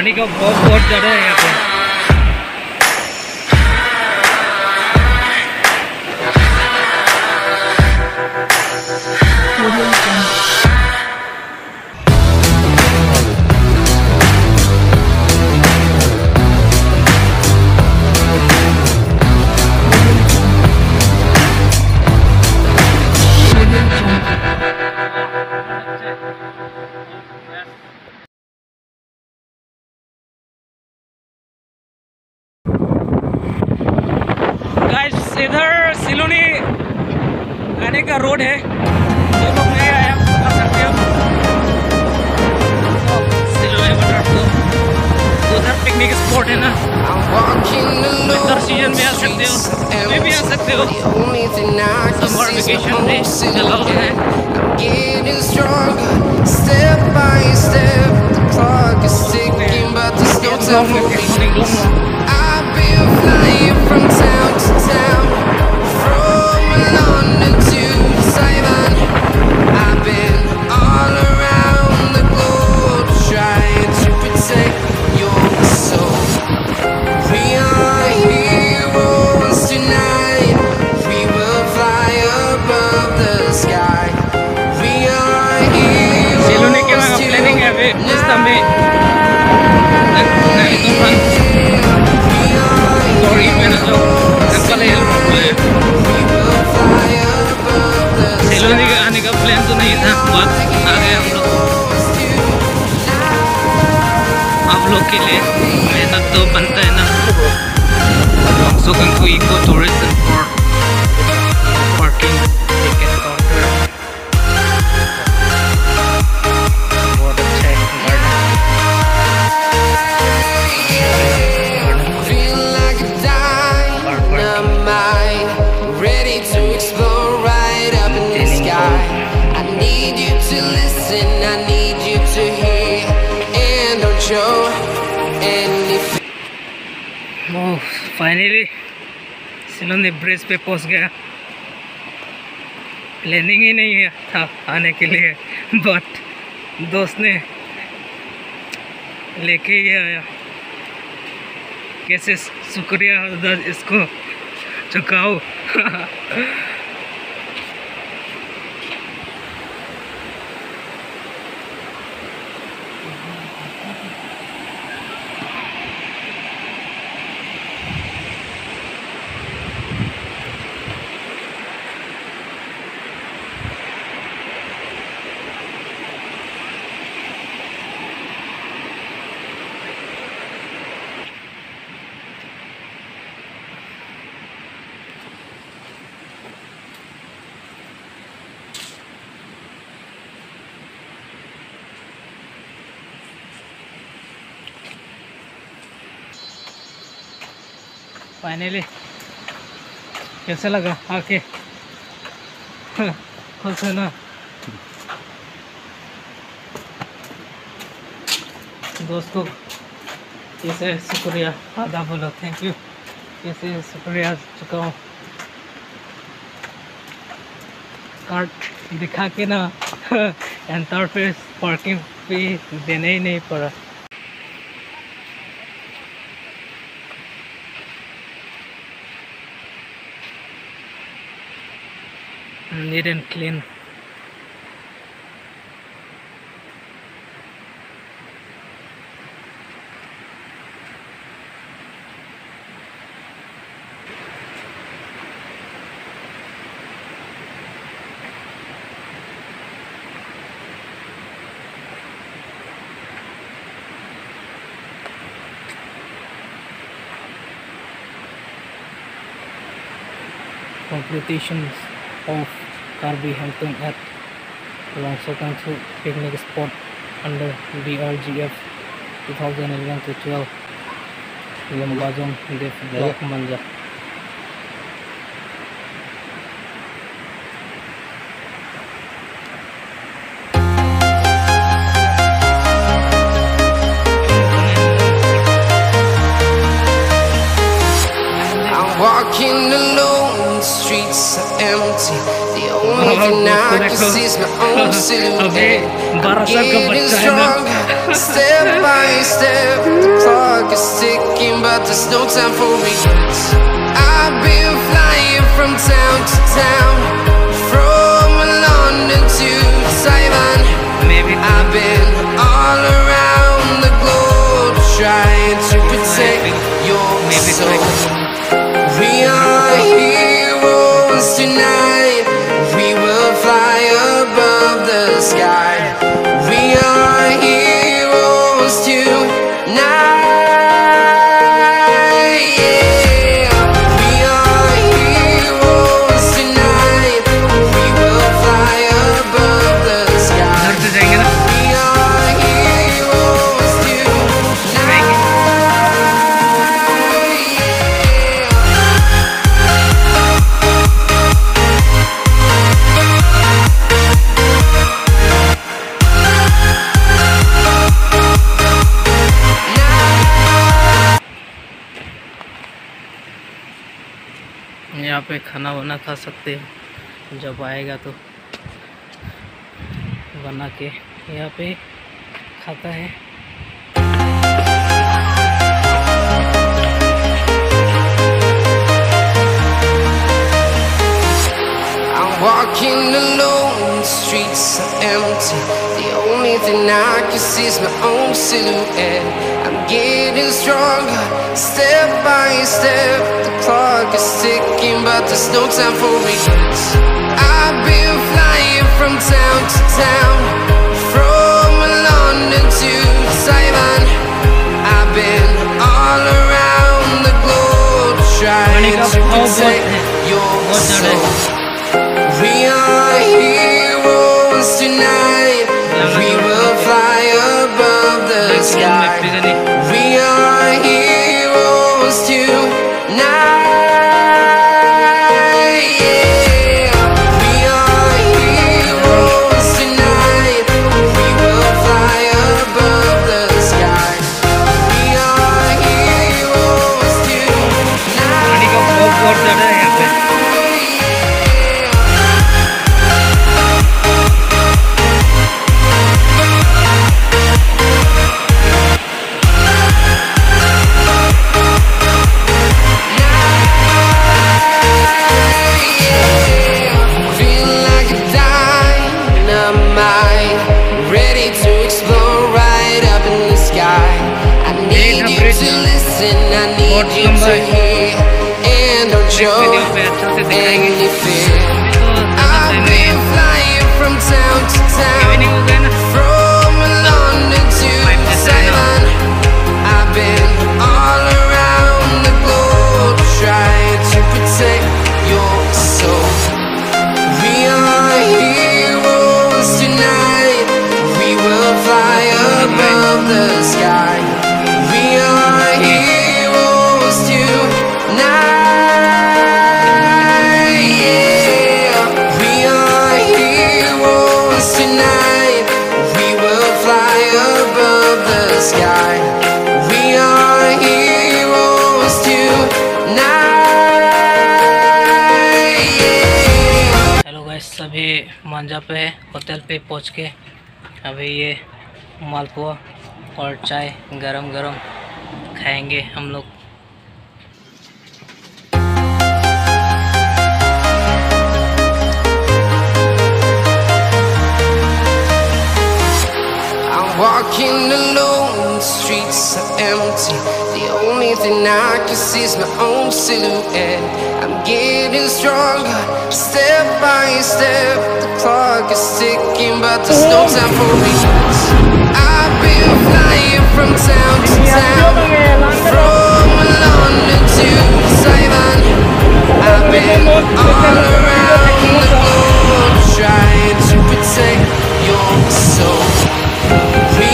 पानी का बहुत ज़्यादा है यहाँ पे। इधर सिलोनी आने का रोड है, जो लोग नहीं आए आप आ सकते हो। सिलोनी बटर तो उधर पिकनिक स्पॉट है ना, विंटर सीजन में आ सकते हो, में भी आ सकते हो। समर वेकेशन में चला है। सिलोनी का आने का प्लान तो नहीं था, बहुत आ गए हम लोग। आप लोग के लिए मेहनत तो बनता है ना। लोंगसो कangthu इको टूरिज्म और पार्किंग टिकट काउंटर बहुत अच्छा है। फाइनली सिलोनी ब्रिज पे पहुंच गया। प्लानिंग ही नहीं था आने के लिए, बट दोस्त ने लेके ही आया। कैसे शुक्रिया अदा इसको चुकाओ। फाइनली कैसा लगा आके? खुश है ना? दोस्तों कैसे शुक्रिया अदा बोलो, थैंक यू, कैसे शुक्रिया चुकाऊँ? कार्ड दिखा के ना इंटरफेस पार्किंग फी देना ही नहीं पड़ा। Neat and clean. Completions of karbi hunting at Longso kangthu picnic spot under BRGF 2011-12 Lambazong Block Manja. Walking alone, the streets are empty. The only thing I can see is my own silhouette. I'm getting stronger, step by step. but there's no time for regrets. I've been flying from town to town, from London to Taiwan. I've been all around the globe trying to protect your soul. We are heroes tonight. We will fly above the sky. We are heroes tonight. यहाँ पे खाना वाना खा सकते हैं, जब आएगा तो बना के यहाँ पे खाता है। Walking alone, the streets are empty. The only thing I can see is my own silhouette. I'm getting stronger, step by step. The clock is ticking, but there's no time for regrets. I've been flying from town to town, from London to Taiwan. I've been all around the globe trying to protect your soul. We are heroes tonight. We will fly above the sky. We are heroes tonight. Yeah. We are heroes tonight. We will fly above the sky. We are heroes tonight. Any fear. I've been flying from town to town, from London to Taiwan. I've been all around the globe trying to protect your soul. We are heroes tonight. We will fly above the sky. We are heroes tonight. अभी मांझा पे hotel पे पहुंच के अभी ये मालपुआ और चाय गरम गरम खाएंगे हम लोग। Walking alone, the streets are empty. The only thing I can see is my own silhouette. I'm getting stronger, step by step. The clock is ticking, but there's no time for regrets. I've been flying from town to town, from London to Taiwan. I've been all around the globe trying to protect your soul. We